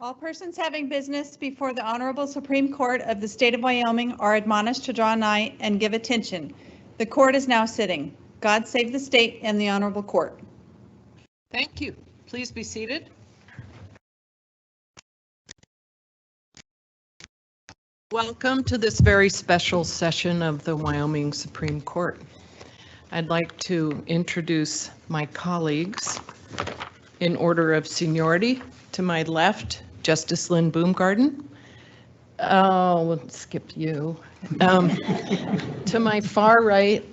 All persons having business before the Honorable Supreme Court of the State of Wyoming are admonished to draw nigh and give attention. The court is now sitting. God save the state and the Honorable Court. Thank you. Please be seated. Welcome to this very special session of the Wyoming Supreme Court. I'd like to introduce my colleagues in order of seniority. To my left, Justice Lynn Boomgarden. Oh, we'll skip you. To my far right,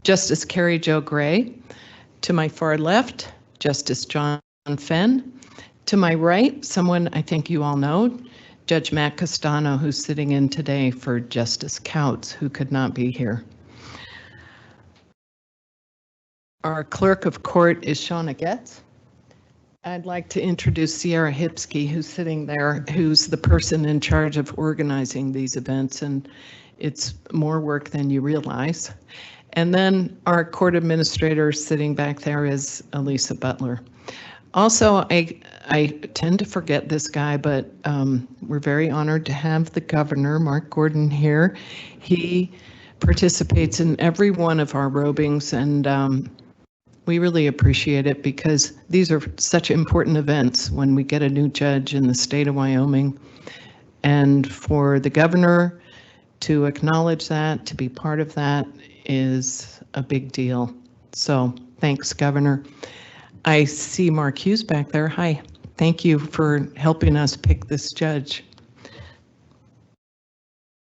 Justice Carrie Jo Gray. To my far left, Justice John Fenn. To my right, someone I think you all know, Judge Matt Castano, who's sitting in today for Justice Couts, who could not be here. Our clerk of court is Shauna Getz. I'd like to introduce Sierra Hipsky, who's sitting there, who's the person in charge of organizing these events, and it's more work than you realize. And then our court administrator sitting back there is Elisa Butler. Also, I tend to forget this guy, but we're very honored to have the governor, Mark Gordon, here. He participates in every one of our robings, and we really appreciate it because these are such important events when we get a new judge in the state of Wyoming. And for the governor to acknowledge that, to be part of that, is a big deal. So thanks, Governor. I see Mark Hughes back there. Hi. Thank you for helping us pick this judge.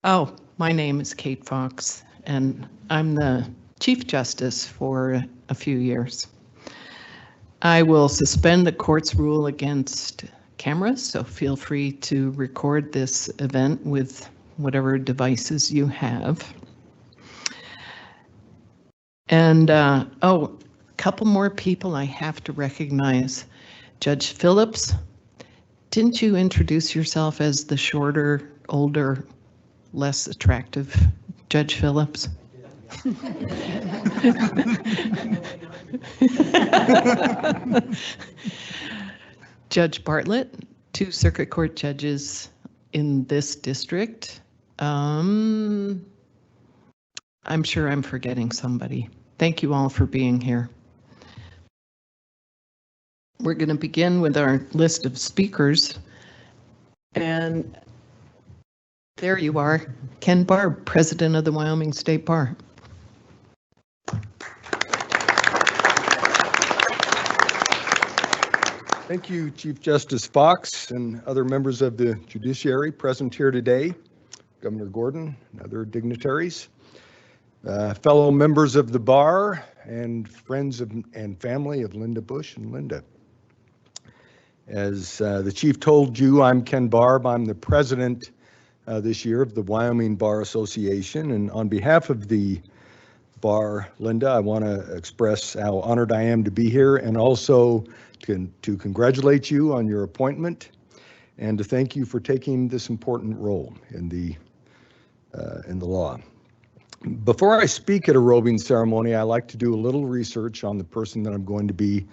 Oh, my name is Kate Fox, and I'm the Chief Justice for a few years. I will suspend the court's rule against cameras, so feel free to record this event with whatever devices you have. And oh, a couple more people I have to recognize. Judge Phillips, didn't you introduce yourself as the shorter, older, less attractive Judge Phillips? Judge Bartlett, 2 circuit court judges in this district. I'm sure I'm forgetting somebody. Thank you all for being here. We're going to begin with our list of speakers. And there you are, Ken Barb, President of the Wyoming State Bar. Thank you, Chief Justice Fox and other members of the judiciary present here today, Governor Gordon and other dignitaries, fellow members of the bar and friends and family of Linda Bush and Linda. As the chief told you, I'm Ken Barb. I'm the president this year of the Wyoming Bar Association, and on behalf of the bar, Linda, I want to express how honored I am to be here, and also to congratulate you on your appointment and to thank you for taking this important role in the law. Before I speak at a robing ceremony, I like to do a little research on the person that I'm going to be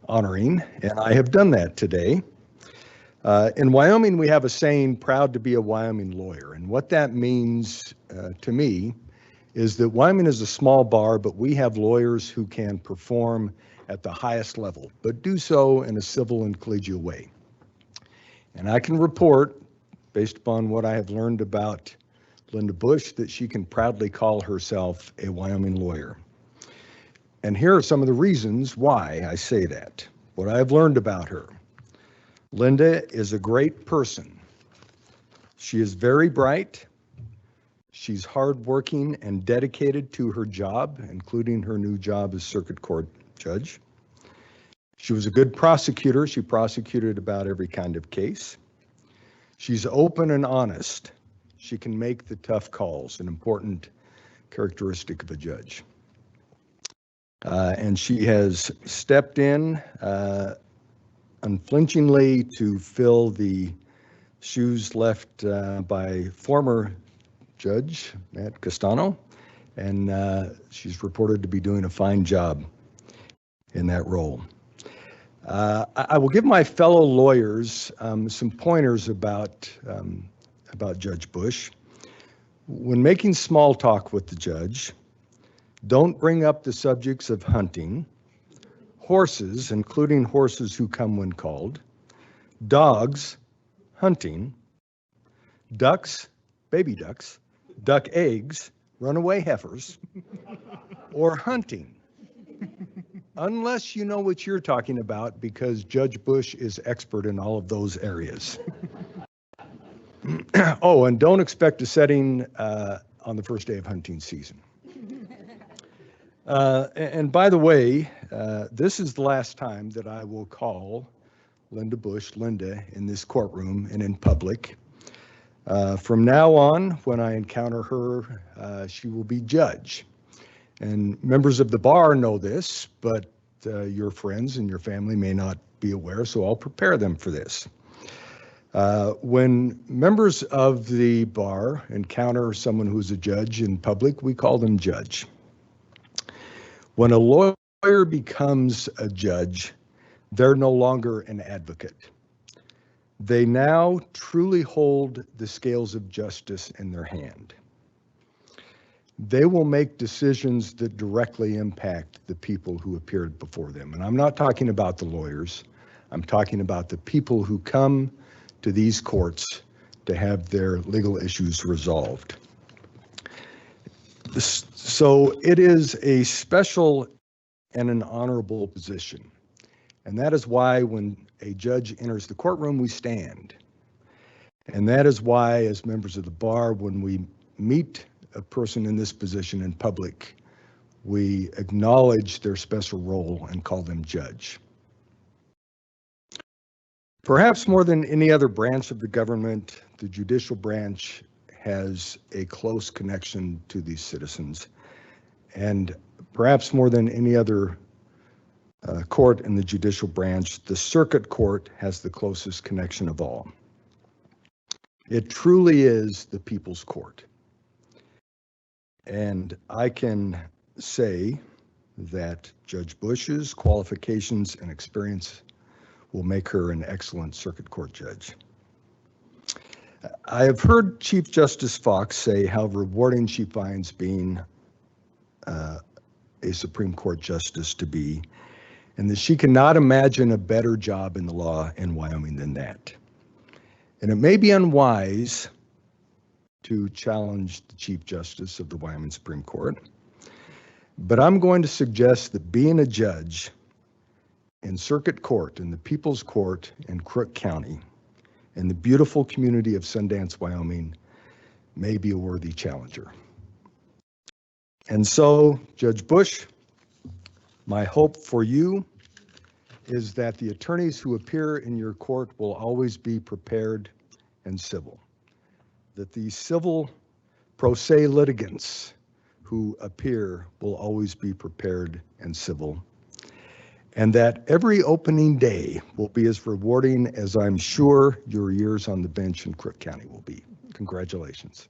honoring, and I have done that today. In Wyoming, we have a saying, proud to be a Wyoming lawyer, and what that means to me is that Wyoming is a small bar, but we have lawyers who can perform at the highest level, but do so in a civil and collegial way. And I can report, based upon what I have learned about Linda Bush, that she can proudly call herself a Wyoming lawyer. And here are some of the reasons why I say that, what I have learned about her. Linda is a great person. She is very bright. She's hardworking and dedicated to her job, including her new job as circuit court judge. She was a good prosecutor. She prosecuted about every kind of case. She's open and honest. She can make the tough calls, an important characteristic of a judge. And she has stepped in unflinchingly to fill the shoes left by former Judge Matt Castano, and she's reported to be doing a fine job in that role. I will give my fellow lawyers some pointers about Judge Bush. When making small talk with the judge, don't bring up the subjects of hunting, horses, including horses who come when called, dogs, hunting, ducks, baby ducks, duck eggs, runaway heifers, or hunting. Unless you know what you're talking about, because Judge Bush is expert in all of those areas. Oh, and don't expect a setting on the first day of hunting season. And by the way, this is the last time that I will call Linda Bush Linda in this courtroom and in public. From now on, when I encounter her, she will be Judge. And members of the bar know this, but your friends and your family may not be aware, so I'll prepare them for this. When members of the bar encounter someone who's a judge in public, we call them Judge. When a lawyer becomes a judge, they're no longer an advocate. They now truly hold the scales of justice in their hand. They will make decisions that directly impact the people who appeared before them. And I'm not talking about the lawyers. I'm talking about the people who come to these courts to have their legal issues resolved. So it is a special and an honorable position. And that is why when a judge enters the courtroom, we stand. And that is why, as members of the bar, when we meet a person in this position in public, we acknowledge their special role and call them Judge. Perhaps more than any other branch of the government, the judicial branch has a close connection to these citizens. And perhaps more than any other court in the judicial branch, the circuit court has the closest connection of all. It truly is the people's court. And I can say that Judge Bush's qualifications and experience will make her an excellent circuit court judge. I have heard Chief Justice Fox say how rewarding she finds being a Supreme Court justice to be, and that she cannot imagine a better job in the law in Wyoming than that. And it may be unwise to challenge the Chief Justice of the Wyoming Supreme Court, but I'm going to suggest that being a judge in circuit court, in the People's Court in Crook County, in the beautiful community of Sundance, Wyoming, may be a worthy challenger. And so, Judge Bush, my hope for you is that the attorneys who appear in your court will always be prepared and civil. That the civil pro se litigants who appear will always be prepared and civil. And that every opening day will be as rewarding as I'm sure your years on the bench in Crook County will be. Congratulations.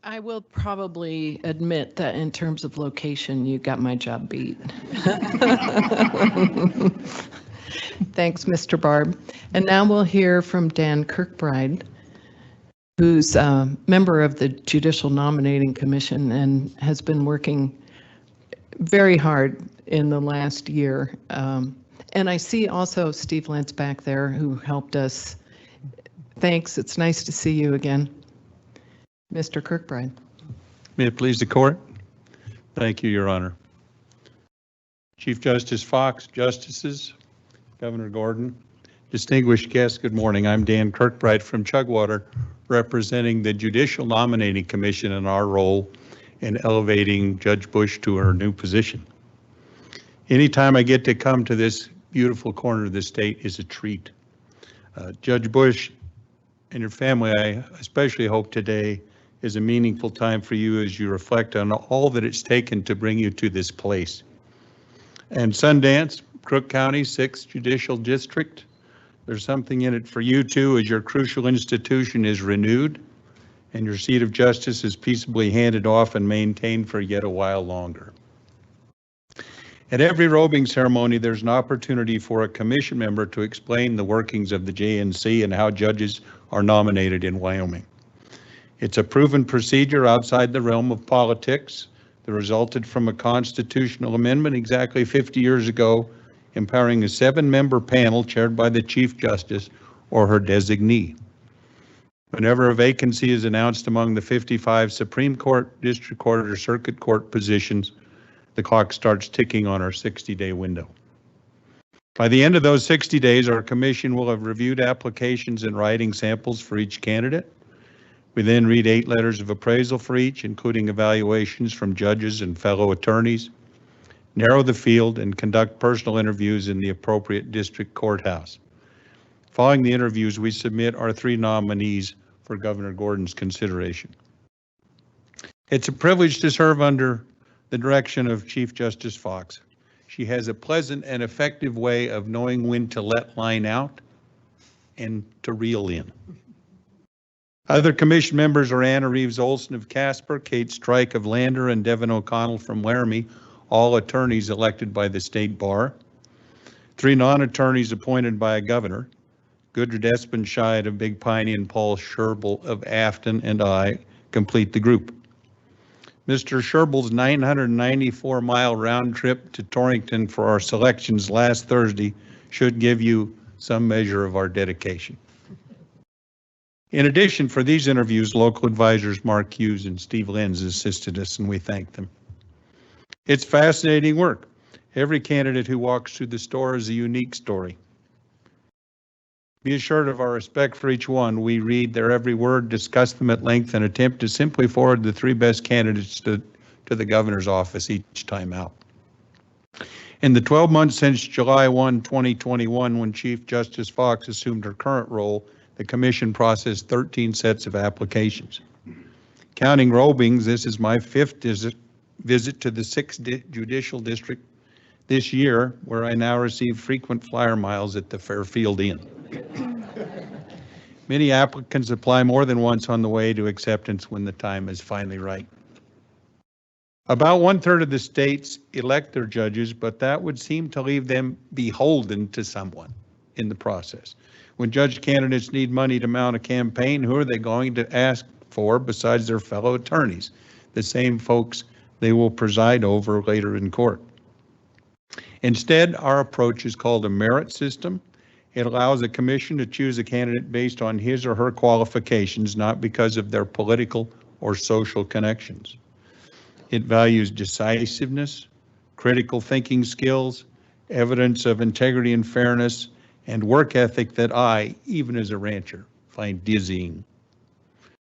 I will probably admit that in terms of location, you got my job beat. Thanks, Mr. Barb. And now we'll hear from Dan Kirkbride, who's a member of the Judicial Nominating Commission and has been working very hard in the last year. And I see also Steve Lentz back there who helped us. Thanks, it's nice to see you again. Mr. Kirkbride. May it please the court? Thank you, Your Honor. Chief Justice Fox, Justices, Governor Gordon, distinguished guests, good morning. I'm Dan Kirkbride from Chugwater, representing the Judicial Nominating Commission in our role in elevating Judge Bush to her new position. Anytime I get to come to this beautiful corner of the state is a treat. Judge Bush and your family, I especially hope today is a meaningful time for you as you reflect on all that it's taken to bring you to this place. And Sundance, Crook County, 6th Judicial District, there's something in it for you too as your crucial institution is renewed and your seat of justice is peaceably handed off and maintained for yet a while longer. At every robing ceremony, there's an opportunity for a commission member to explain the workings of the JNC and how judges are nominated in Wyoming. It's a proven procedure outside the realm of politics that resulted from a constitutional amendment exactly 50 years ago, empowering a 7-member panel chaired by the Chief Justice or her designee. Whenever a vacancy is announced among the 55 Supreme Court, District Court, or Circuit Court positions, the clock starts ticking on our 60-day window. By the end of those 60 days, our commission will have reviewed applications and writing samples for each candidate. We then read 8 letters of appraisal for each, including evaluations from judges and fellow attorneys, narrow the field, and conduct personal interviews in the appropriate district courthouse. Following the interviews, we submit our 3 nominees for Governor Gordon's consideration. It's a privilege to serve under the direction of Chief Justice Fox. She has a pleasant and effective way of knowing when to let line out and to reel in. Other commission members are Anna Reeves Olson of Casper, Kate Strike of Lander, and Devin O'Connell from Laramie, all attorneys elected by the state bar. 3 non-attorneys appointed by a governor, Gudrid Espenshide of Big Piney and Paul Scherble of Afton, and I complete the group. Mr. Scherble's 994-mile round trip to Torrington for our selections last Thursday should give you some measure of our dedication. In addition, for these interviews, local advisors Mark Hughes and Steve Lenz assisted us, and we thank them. It's fascinating work. Every candidate who walks through the store is a unique story. Be assured of our respect for each one. We read their every word, discuss them at length, and attempt to simply forward the 3 best candidates to the governor's office each time out. In the 12 months since July 1, 2021, when Chief Justice Fox assumed her current role, the commission processed 13 sets of applications. Counting robings, this is my 5th visit to the 6th Judicial District this year, where I now receive frequent flyer miles at the Fairfield Inn. Many applicants apply more than once on the way to acceptance when the time is finally right. About 1/3 of the states elect their judges, but that would seem to leave them beholden to someone in the process. When judge candidates need money to mount a campaign, who are they going to ask for besides their fellow attorneys, the same folks they will preside over later in court? Instead, our approach is called a merit system. It allows a commission to choose a candidate based on his or her qualifications, not because of their political or social connections. It values decisiveness, critical thinking skills, evidence of integrity and fairness, and work ethic that I, even as a rancher, find dizzying.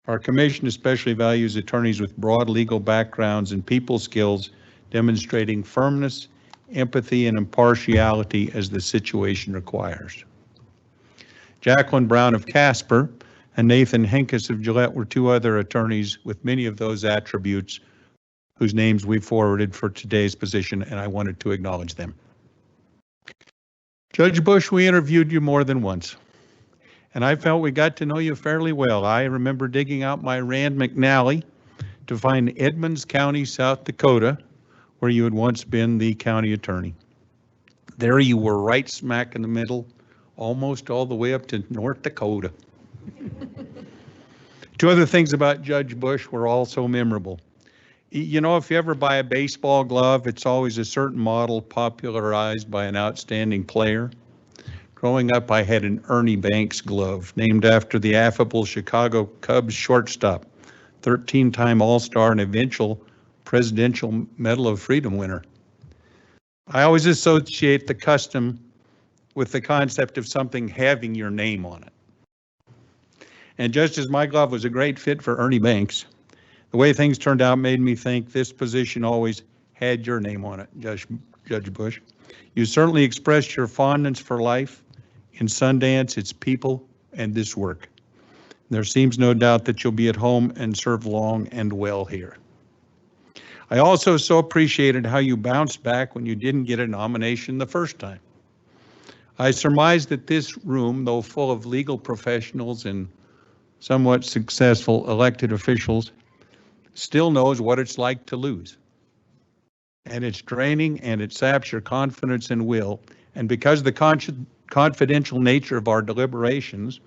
Our commission especially values attorneys with broad legal backgrounds and people skills, demonstrating firmness, empathy, and impartiality as the situation requires. Jacqueline Brown of Casper and Nathan Henkes of Gillette were 2 other attorneys with many of those attributes whose names we forwarded for today's position, and I wanted to acknowledge them. Judge Bush, we interviewed you more than once, and I felt we got to know you fairly well. I remember digging out my Rand McNally to find Edmonds County, South Dakota, where you had once been the county attorney. There you were, right smack in the middle, almost all the way up to North Dakota. 2 other things about Judge Bush were also memorable. You know, if you ever buy a baseball glove, it's always a certain model popularized by an outstanding player. Growing up, I had an Ernie Banks glove named after the affable Chicago Cubs shortstop, 13-time All-Star and eventual Presidential Medal of Freedom winner. I always associate the custom with the concept of something having your name on it. And just as my glove was a great fit for Ernie Banks, the way things turned out made me think this position always had your name on it, Judge Bush. You certainly expressed your fondness for life in Sundance, its people, and this work. There seems no doubt that you'll be at home and serve long and well here. I also so appreciated how you bounced back when you didn't get a nomination the first time. I surmise that this room, though full of legal professionals and somewhat successful elected officials still knows what it's like to lose. And it's draining and it saps your confidence and will. And because of the confidential nature of our deliberations,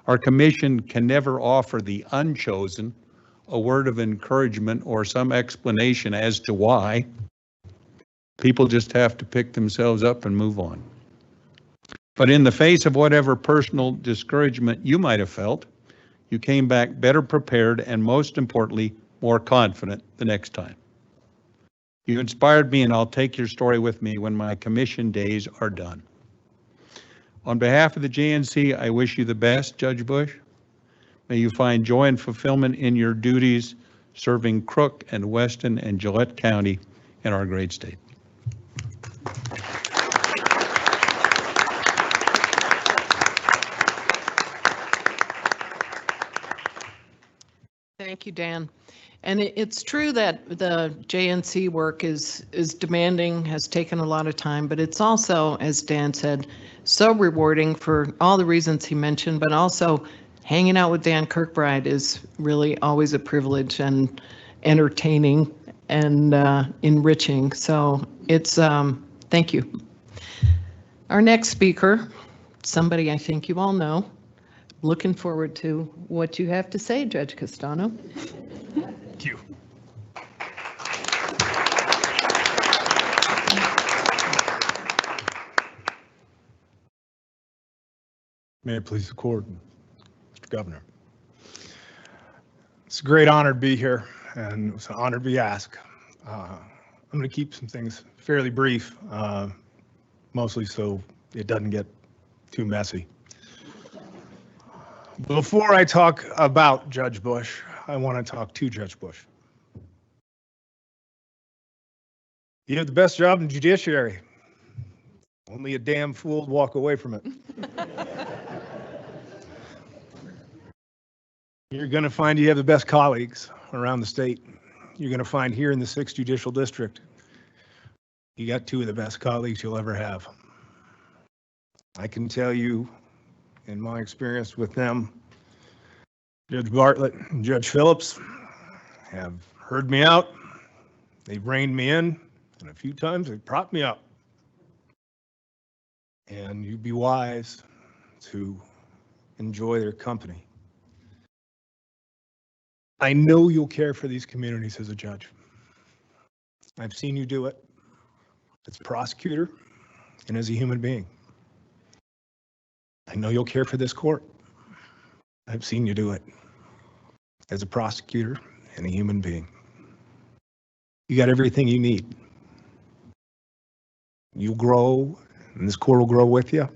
our commission can never offer the unchosen a word of encouragement or some explanation as to why. People just have to pick themselves up and move on. But in the face of whatever personal discouragement you might have felt, you came back better prepared and, most importantly, more confident the next time. You inspired me, and I'll take your story with me when my commission days are done. On behalf of the JNC, I wish you the best, Judge Bush. May you find joy and fulfillment in your duties serving Crook and Weston and Gillette County in our great state. Thank you, Dan. And it's true that the JNC work is demanding, has taken a lot of time, but it's also, as Dan said, so rewarding for all the reasons he mentioned, but also hanging out with Dan Kirkbride is really always a privilege and entertaining and enriching. So it's, thank you. Our next speaker, somebody I think you all know. Looking forward to what you have to say, Judge Castano. Thank you. May it please the court, Mr. Governor. It's a great honor to be here, and it's an honor to be asked. I'm going to keep some things fairly brief, mostly so it doesn't get too messy. Before I talk about Judge Bush, I want to talk to Judge Bush. You have the best job in the judiciary. Only a damn fool would walk away from it. You're going to find you have the best colleagues around the state. You're going to find here in the 6th Judicial District, you got 2 of the best colleagues you'll ever have. I can tell you, in my experience with them, Judge Bartlett and Judge Phillips have heard me out. They've reined me in, and a few times they've propped me up. And you'd be wise to enjoy their company. I know you'll care for these communities as a judge. I've seen you do it as a prosecutor and as a human being. I know you'll care for this court. I've seen you do it as a prosecutor and a human being. You got everything you need. You'll grow, and this court will grow with you.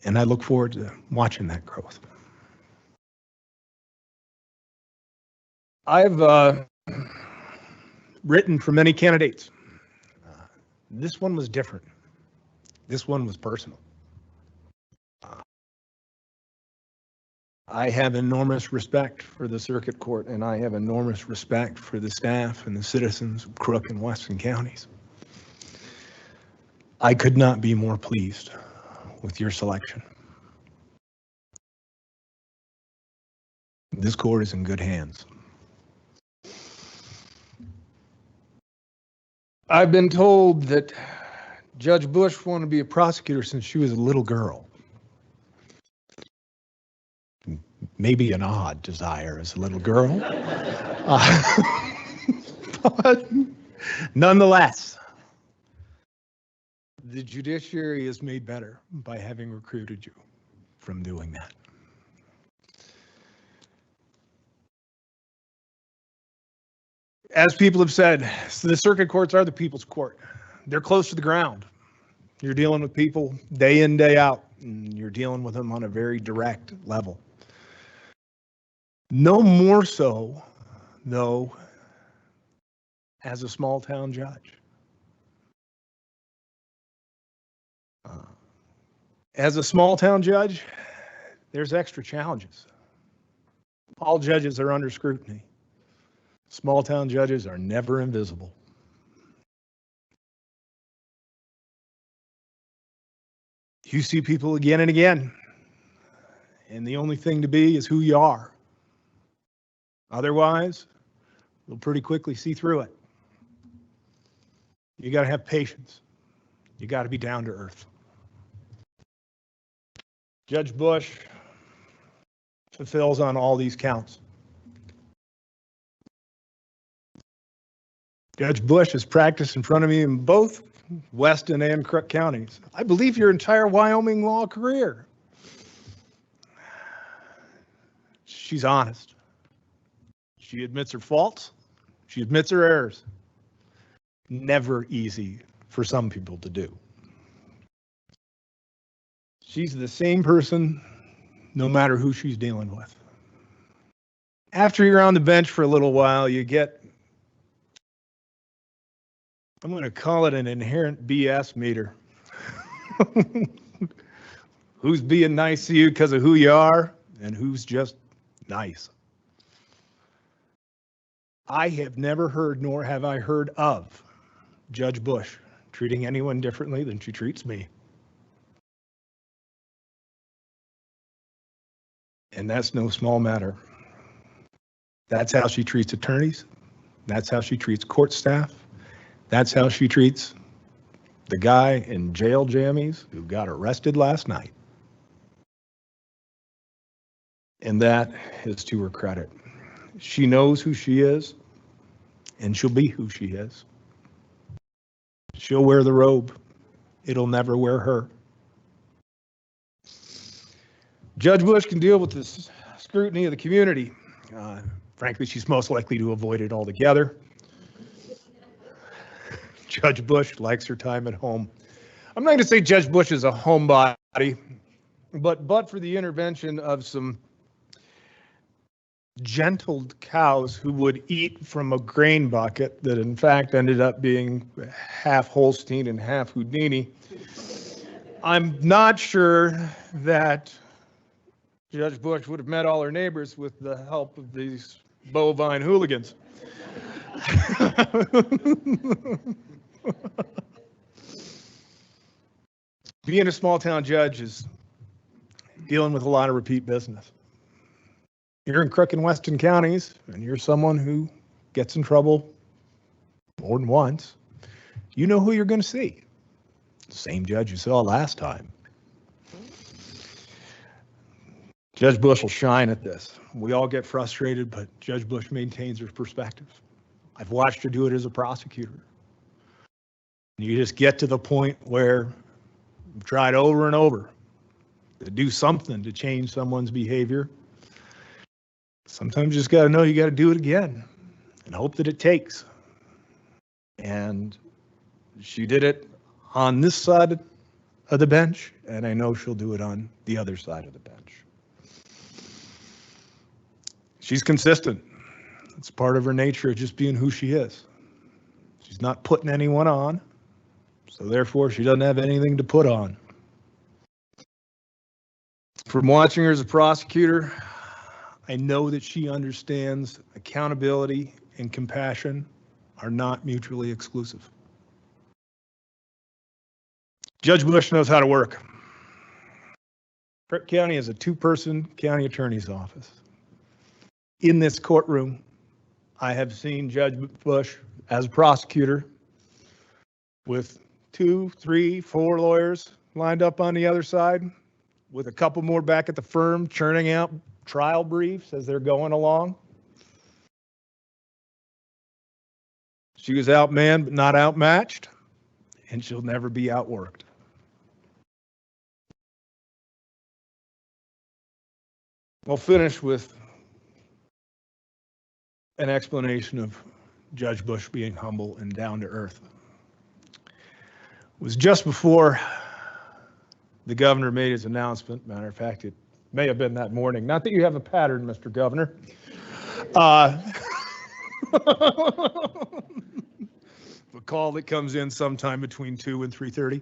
And I look forward to watching that growth. I've written for many candidates. This one was different. This one was personal. I have enormous respect for the circuit court, and I have enormous respect for the staff and the citizens of Crook and Weston counties. I could not be more pleased with your selection. This court is in good hands. I've been told that Judge Bush wanted to be a prosecutor since she was a little girl. Maybe an odd desire as a little girl. But nonetheless, the judiciary is made better by having recruited you from doing that. As people have said, the circuit courts are the people's court. They're close to the ground. You're dealing with people day in, day out, and you're dealing with them on a very direct level. No more so, though, as a small town judge. As a small town judge, there's extra challenges. All judges are under scrutiny. Small town judges are never invisible. You see people again and again, And the only thing to be is who you are. Otherwise, you'll pretty quickly see through it. You got to have patience. You got to be down to earth. Judge Bush fulfills on all these counts. Judge Bush has practiced in front of me in both Weston and Crook counties. I believe your entire Wyoming law career. She's honest. She admits her faults. She admits her errors. Never easy for some people to do. She's the same person no matter who she's dealing with. After you're on the bench for a little while, you get, I'm going to call it an inherent BS meter. Who's being nice to you because of who you are and who's just nice. I have never heard, nor have I heard of, Judge Bush treating anyone differently than she treats me. And that's no small matter. That's how she treats attorneys. That's how she treats court staff. That's how she treats the guy in jail jammies who got arrested last night. And that is to her credit. She knows who she is, and she'll be who she is. She'll wear the robe. It'll never wear her. Judge Bush can deal with the scrutiny of the community. Frankly, she's most likely to avoid it altogether. Judge Bush likes her time at home. I'm not going to say Judge Bush is a homebody, but for the intervention of some gentled cows who would eat from a grain bucket that in fact ended up being half Holstein and half Houdini, I'm not sure that Judge Bush would have met all her neighbors with the help of these bovine hooligans. Being a small town judge is dealing with a lot of repeat business. You're in Crook and Weston counties, and you're someone who gets in trouble more than once. You know who you're going to see. The same judge you saw last time. Judge Bush will shine at this. We all get frustrated, but Judge Bush maintains her perspective. I've watched her do it as a prosecutor. You just get to the point where you've tried over and over to do something to change someone's behavior. Sometimes you just got to know you got to do it again and hope that it takes. And she did it on this side of the bench, and I know she'll do it on the other side of the bench. She's consistent. It's part of her nature of just being who she is. She's not putting anyone on, so therefore she doesn't have anything to put on. From watching her as a prosecutor, I know that she understands accountability and compassion are not mutually exclusive. Judge Bush knows how to work. Crook County is a two-person county attorney's office. In this courtroom, I have seen Judge Bush as a prosecutor with 2, 3, 4 lawyers lined up on the other side, with a couple more back at the firm churning out trial briefs as they're going along. She was outmanned but not outmatched, and she'll never be outworked. I'll finish with an explanation of Judge Bush being humble and down to earth. It was just before the governor made his announcement. Matter of fact, it may have been that morning. Not that you have a pattern, Mr. Governor. A call that comes in sometime between 2 and 3:30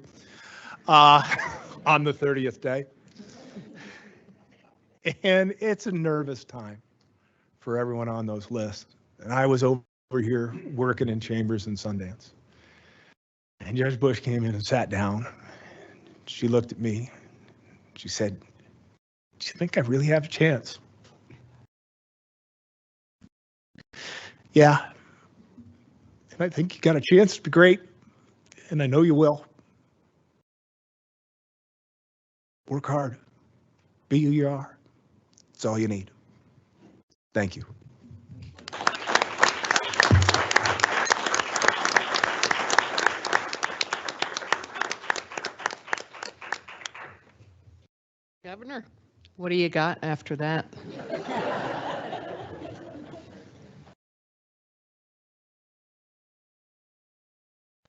on the 30th day. And it's a nervous time for everyone on those lists. And I was over here working in chambers in Sundance. And Judge Bush came in and sat down. She looked at me. She said, Do you think I really have a chance? Yeah. And I think you got a chance to be great, and I know you will. Work hard. Be who you are. That's all you need. Thank you. Governor, what do you got after that?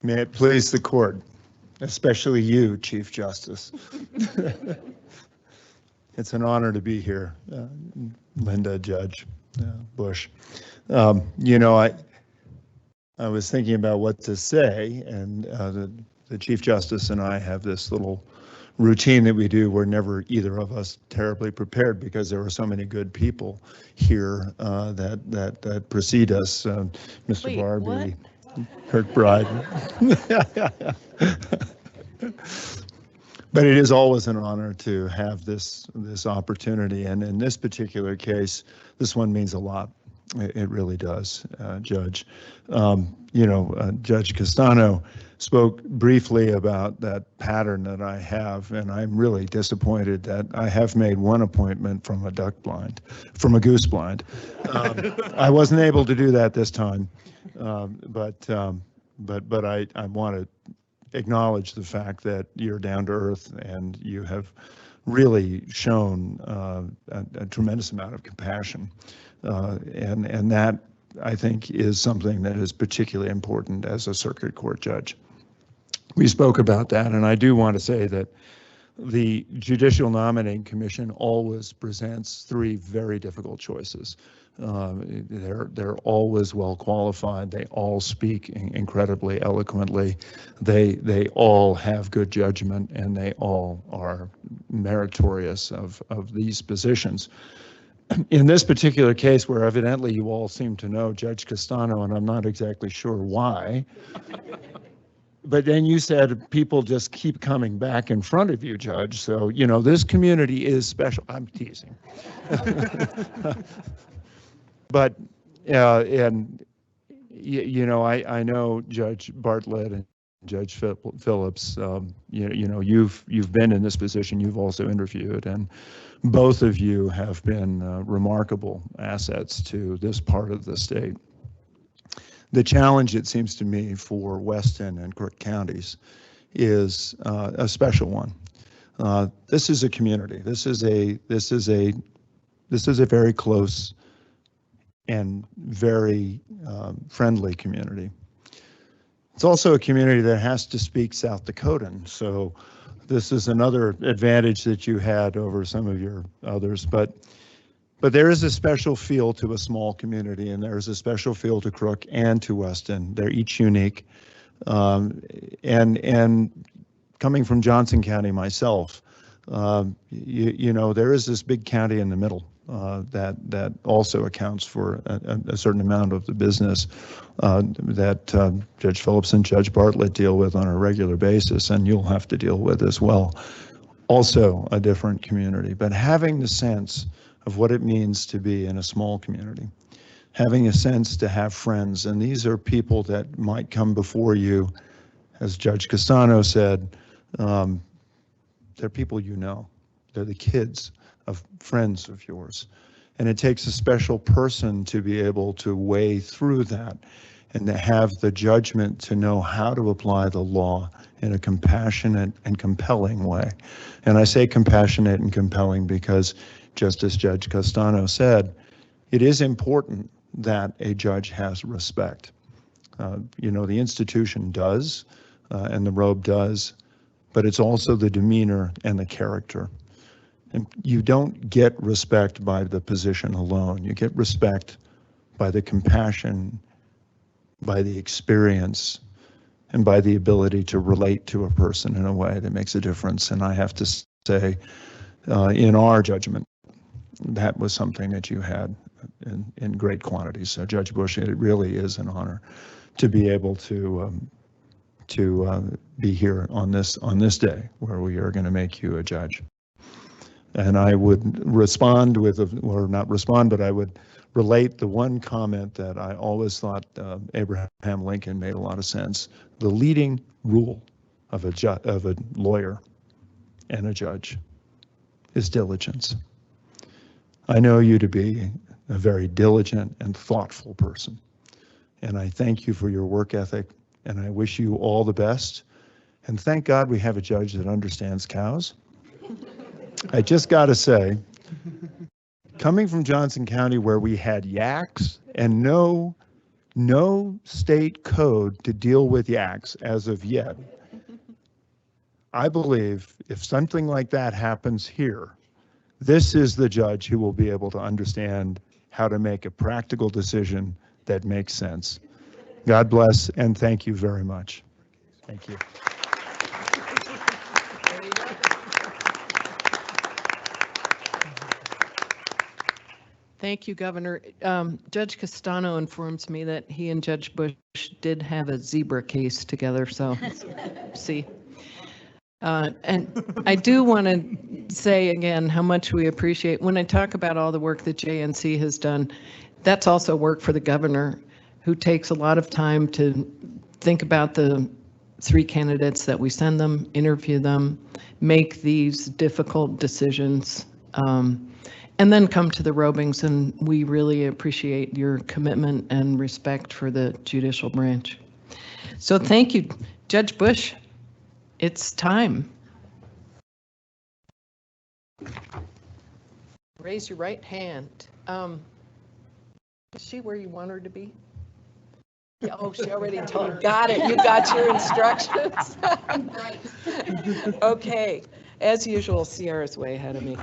May it please the court, especially you, Chief Justice. It's an honor to be here, Linda, Judge Bush. You know, I was thinking about what to say, and the Chief Justice and I have this little routine that we do. We're never either of us terribly prepared because there are so many good people here that precede us. Mr. Wait, Barbie, Kirk Bride. But it is always an honor to have this opportunity, and in this particular case, this one means a lot. It really does, Judge. You know, Judge Castano spoke briefly about that pattern that I have, and I'm really disappointed that I have made one appointment from a goose blind. I wasn't able to do that this time, but I want to acknowledge the fact that you're down to earth and you have really shown a tremendous amount of compassion. And that, I think, is something that is particularly important as a circuit court judge. We spoke about that, and I do want to say that the Judicial Nominating Commission always presents three very difficult choices. They're always well qualified. They all speak incredibly eloquently. They all have good judgment, and they all are meritorious of these positions. In this particular case, where evidently you all seem to know Judge Castano, and I'm not exactly sure why, but then you said people just keep coming back in front of you, Judge. So, you know, this community is special. I'm teasing. But, and, you know, I know Judge Bartlett and Judge Phillips, you know, you've been in this position, you've also interviewed, and both of you have been remarkable assets to this part of the state. The challenge, it seems to me, for Weston and Crook counties is a special one. This is a community. This is a very close and very friendly community. It's also a community that has to speak South Dakotan, so this is another advantage that you had over some of your others, but there is a special feel to a small community, and there is a special feel to Crook and to Weston. They're each unique, and coming from Johnson County myself, you know, there is this big county in the middle that also accounts for a certain amount of the business that Judge Phillips and Judge Bartlett deal with on a regular basis, and you'll have to deal with as well. Also a different community, but having the sense of what it means to be in a small community, having a sense to have friends, and these are people that might come before you, as Judge Castano said, they're people you know, they're the kids of friends of yours. And it takes a special person to be able to weigh through that and to have the judgment to know how to apply the law in a compassionate and compelling way. And I say compassionate and compelling because, just as Judge Castano said, it is important that a judge has respect. You know, the institution does, and the robe does, but it's also the demeanor and the character. And you don't get respect by the position alone. You get respect by the compassion, by the experience, and by the ability to relate to a person in a way that makes a difference. And I have to say, in our judgment, that was something that you had in great quantities. So Judge Bush, it really is an honor to be able to be here on this day where we are going to make you a judge. And I would respond with, or not respond, but I would relate the one comment that I always thought Abraham Lincoln made a lot of sense. The leading rule of a lawyer and a judge is diligence. I know you to be a very diligent and thoughtful person, and I thank you for your work ethic, and I wish you all the best. And thank God we have a judge that understands cows. I just got to say, coming from Johnson County where we had yaks and no state code to deal with yaks as of yet, I believe if something like that happens here, this is the judge who will be able to understand how to make a practical decision that makes sense. God bless and thank you very much. Thank you. Thank you, Governor. Judge Castano informs me that he and Judge Bush did have a zebra case together, so see. And I do want to say again how much we appreciate, when I talk about all the work that JNC has done, that's also work for the governor, who takes a lot of time to think about the 3 candidates that we send them, interview them, make these difficult decisions, and then come to the robings, and we really appreciate your commitment and respect for the judicial branch. So thank you, Judge Bush. It's time. Raise your right hand. Is she where you want her to be? Yeah, oh, she already told. Got it. You got your instructions. Okay. As usual, Sierra's way ahead of me.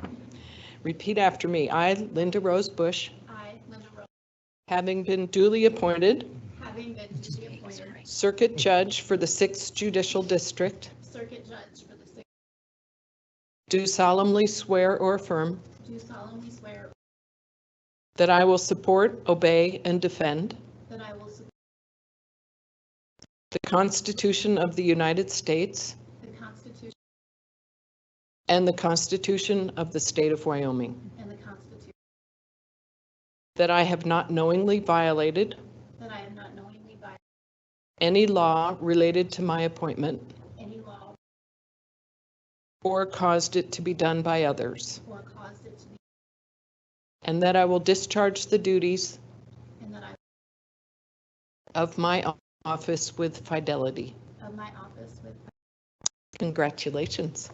Repeat after me. I, Linda Rose Bush, having been duly appointed Circuit Judge for the 6th Judicial District, do solemnly swear or affirm that I will support, obey, and defend the Constitution of the United States and the Constitution of the State of Wyoming. That I have not knowingly violated any law related to my appointment or caused it to be done by others. And that I will discharge the duties of my office with fidelity. Congratulations.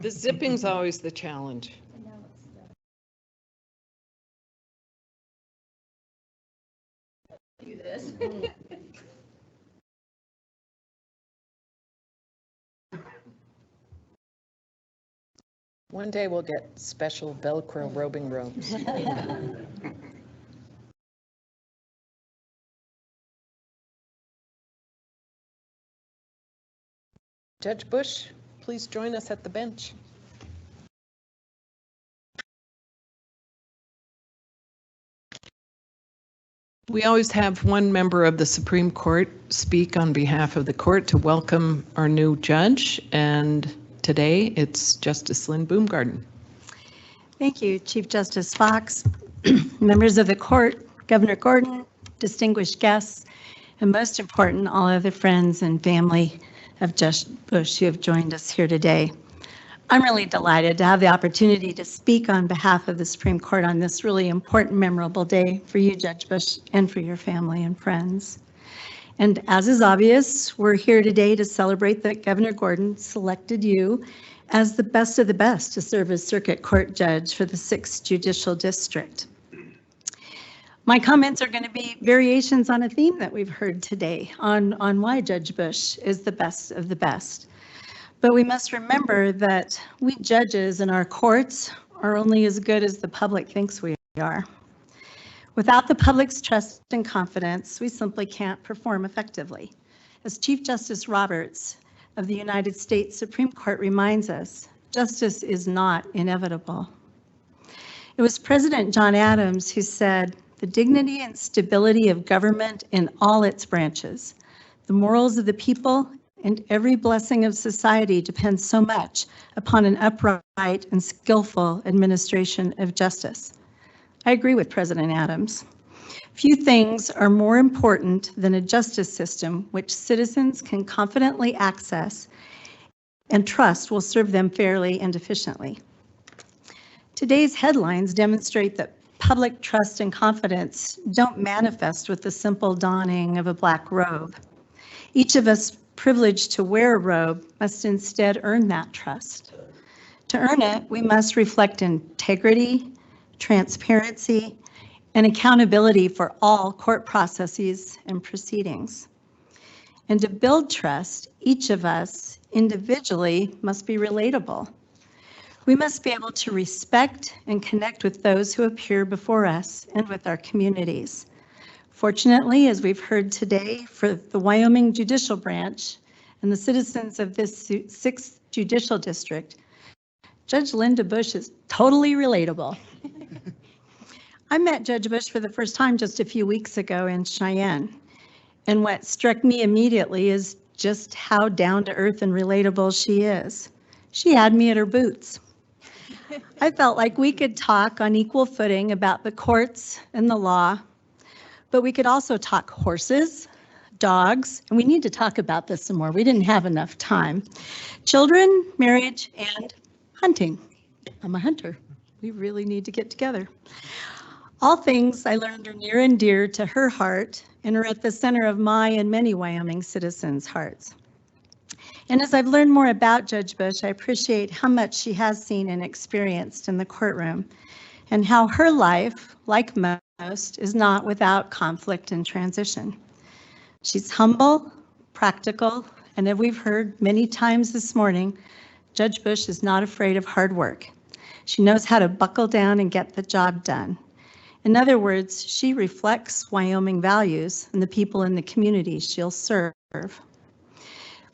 The zipping's always the challenge. Do this. One day we'll get special Velcro robing robes. Judge Bush, please join us at the bench. We always have one member of the Supreme Court speak on behalf of the court to welcome our new judge, and today it's Justice Lynn Boomgarden. Thank you, Chief Justice Fox, members of the court, Governor Gordon, distinguished guests, and most important, all other friends and family of Judge Bush who have joined us here today. I'm really delighted to have the opportunity to speak on behalf of the Supreme Court on this really important, memorable day for you, Judge Bush, and for your family and friends. And as is obvious, we're here today to celebrate that Governor Gordon selected you as the best of the best to serve as Circuit Court Judge for the 6th Judicial District. My comments are going to be variations on a theme that we've heard today on why Judge Bush is the best of the best. But we must remember that we judges in our courts are only as good as the public thinks we are. Without the public's trust and confidence, we simply can't perform effectively. As Chief Justice Roberts of the United States Supreme Court reminds us, justice is not inevitable. It was President John Adams who said, "The dignity and stability of government in all its branches, the morals of the people, and every blessing of society depends so much upon an upright and skillful administration of justice." I agree with President Adams. Few things are more important than a justice system which citizens can confidently access and trust will serve them fairly and efficiently. Today's headlines demonstrate that public trust and confidence don't manifest with the simple donning of a black robe. Each of us privileged to wear a robe must instead earn that trust. To earn it, we must reflect integrity, transparency, and accountability for all court processes and proceedings. And to build trust, each of us individually must be relatable. We must be able to respect and connect with those who appear before us and with our communities. Fortunately, as we've heard today, for the Wyoming Judicial Branch and the citizens of this 6th Judicial District, Judge Linda Bush is totally relatable. I met Judge Bush for the first time just a few weeks ago in Cheyenne, and what struck me immediately is just how down-to-earth and relatable she is. She had me at her boots. I felt like we could talk on equal footing about the courts and the law, but we could also talk horses, dogs, and we need to talk about this some more. We didn't have enough time. Children, marriage, and hunting. I'm a hunter. We really need to get together. All things I learned are near and dear to her heart and are at the center of my and many Wyoming citizens' hearts. And as I've learned more about Judge Bush, I appreciate how much she has seen and experienced in the courtroom, and how her life, like most, is not without conflict and transition. She's humble, practical, and as we've heard many times this morning, Judge Bush is not afraid of hard work. She knows how to buckle down and get the job done. In other words, she reflects Wyoming values and the people in the community she'll serve.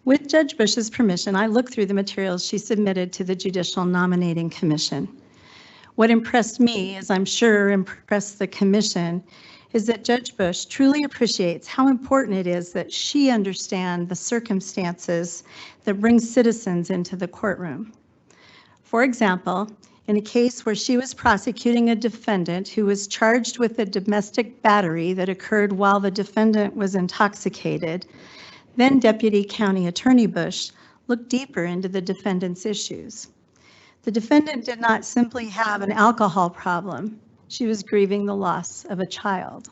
With Judge Bush's permission, I looked through the materials she submitted to the Judicial Nominating Commission. What impressed me, as I'm sure impressed the commission, is that Judge Bush truly appreciates how important it is that she understand the circumstances that bring citizens into the courtroom. For example, in a case where she was prosecuting a defendant who was charged with a domestic battery that occurred while the defendant was intoxicated, then Deputy County Attorney Bush looked deeper into the defendant's issues. The defendant did not simply have an alcohol problem. She was grieving the loss of a child.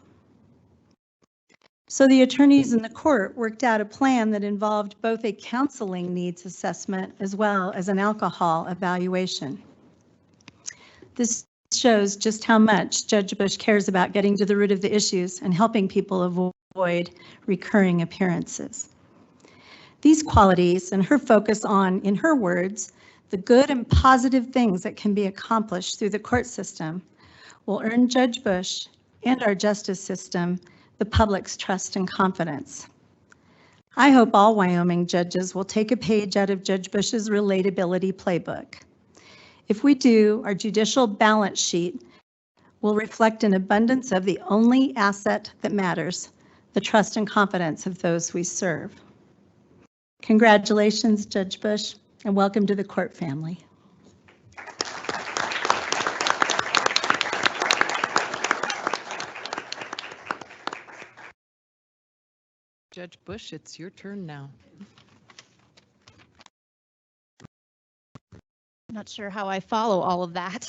So the attorneys in the court worked out a plan that involved both a counseling needs assessment as well as an alcohol evaluation. This shows just how much Judge Bush cares about getting to the root of the issues and helping people avoid recurring appearances. These qualities and her focus on, in her words, the good and positive things that can be accomplished through the court system will earn Judge Bush and our justice system the public's trust and confidence. I hope all Wyoming judges will take a page out of Judge Bush's relatability playbook. If we do, our judicial balance sheet will reflect an abundance of the only asset that matters, the trust and confidence of those we serve. Congratulations, Judge Bush, and welcome to the court family. Judge Bush, it's your turn now. Not sure how I follow all of that.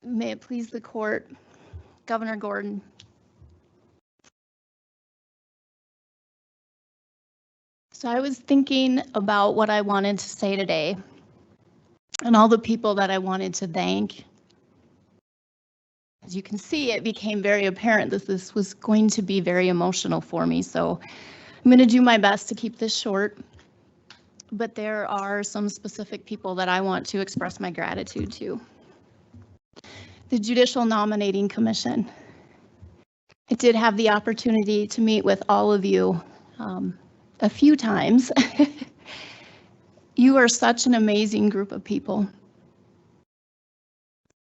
May it please the court, Governor Gordon. So I was thinking about what I wanted to say today and all the people that I wanted to thank. As you can see, it became very apparent that this was going to be very emotional for me. So I'm going to do my best to keep this short. But there are some specific people that I want to express my gratitude to. The Judicial Nominating Commission. I did have the opportunity to meet with all of you a few times. You are such an amazing group of people.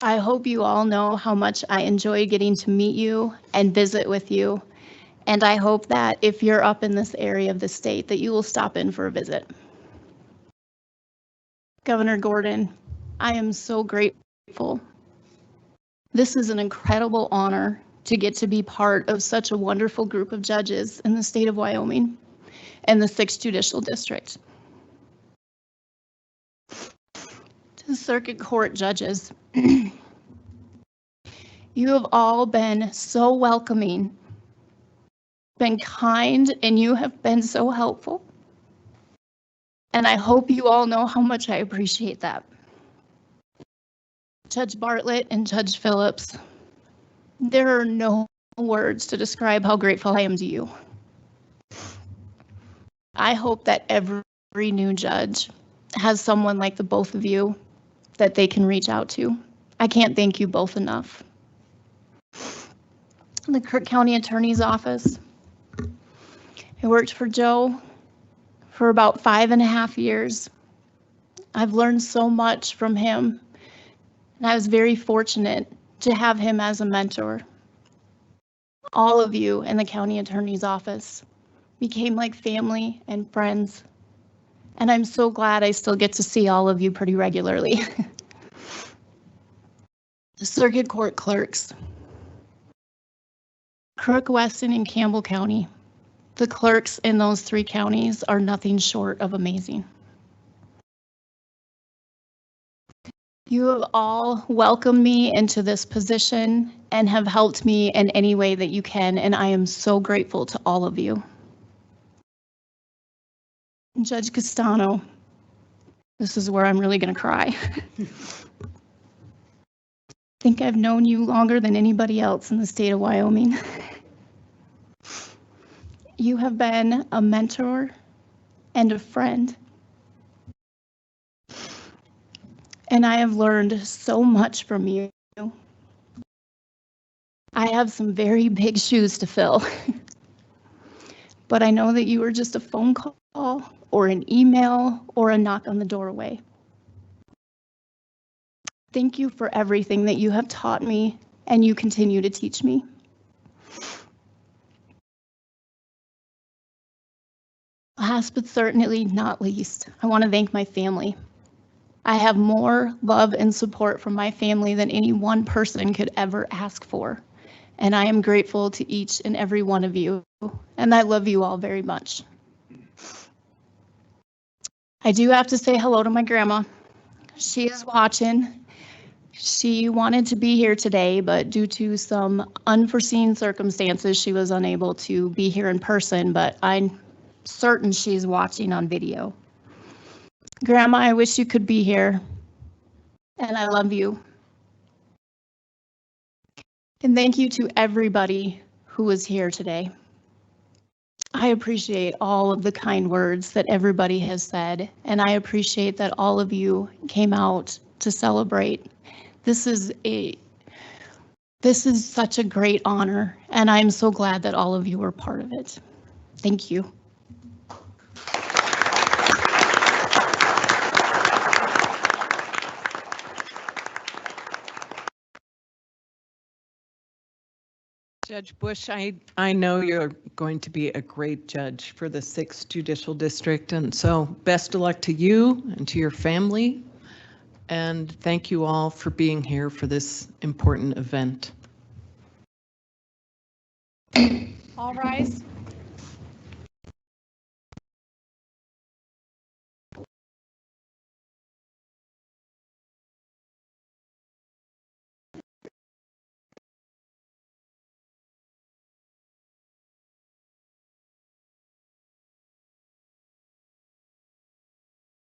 I hope you all know how much I enjoy getting to meet you and visit with you. And I hope that if you're up in this area of the state, that you will stop in for a visit. Governor Gordon, I am so grateful. This is an incredible honor to get to be part of such a wonderful group of judges in the state of Wyoming and the 6th Judicial District. To the circuit court judges, you have all been so welcoming, been kind, and you have been so helpful. And I hope you all know how much I appreciate that. Judge Bartlett and Judge Phillips, there are no words to describe how grateful I am to you. I hope that every new judge has someone like the both of you that they can reach out to. I can't thank you both enough. The Kirk County Attorney's Office. I worked for Joe for about 5.5 years. I've learned so much from him, and I was very fortunate to have him as a mentor. All of you in the County Attorney's Office became like family and friends, and I'm so glad I still get to see all of you pretty regularly. The Circuit Court Clerks. Crook, Weston, and Campbell County. The clerks in those 3 counties are nothing short of amazing. You have all welcomed me into this position and have helped me in any way that you can, and I am so grateful to all of you. Judge Castano, this is where I'm really going to cry. I think I've known you longer than anybody else in the state of Wyoming. You have been a mentor and a friend. And I have learned so much from you. I have some very big shoes to fill. But I know that you are just a phone call or an email or a knock on the doorway. Thank you for everything that you have taught me and you continue to teach me. Last but certainly not least, I want to thank my family. I have more love and support from my family than any one person could ever ask for. And I am grateful to each and every one of you. And I love you all very much. I do have to say hello to my grandma. She is watching. She wanted to be here today, but due to some unforeseen circumstances, she was unable to be here in person, but I'm certain she's watching on video. Grandma, I wish you could be here, and I love you. And thank you to everybody who was here today. I appreciate all of the kind words that everybody has said, and I appreciate that all of you came out to celebrate. This is such a great honor, and I'm so glad that all of you were part of it. Thank you. Judge Bush, I know you're going to be a great judge for the 6th Judicial District, and so best of luck to you and to your family. And thank you all for being here for this important event. All rise.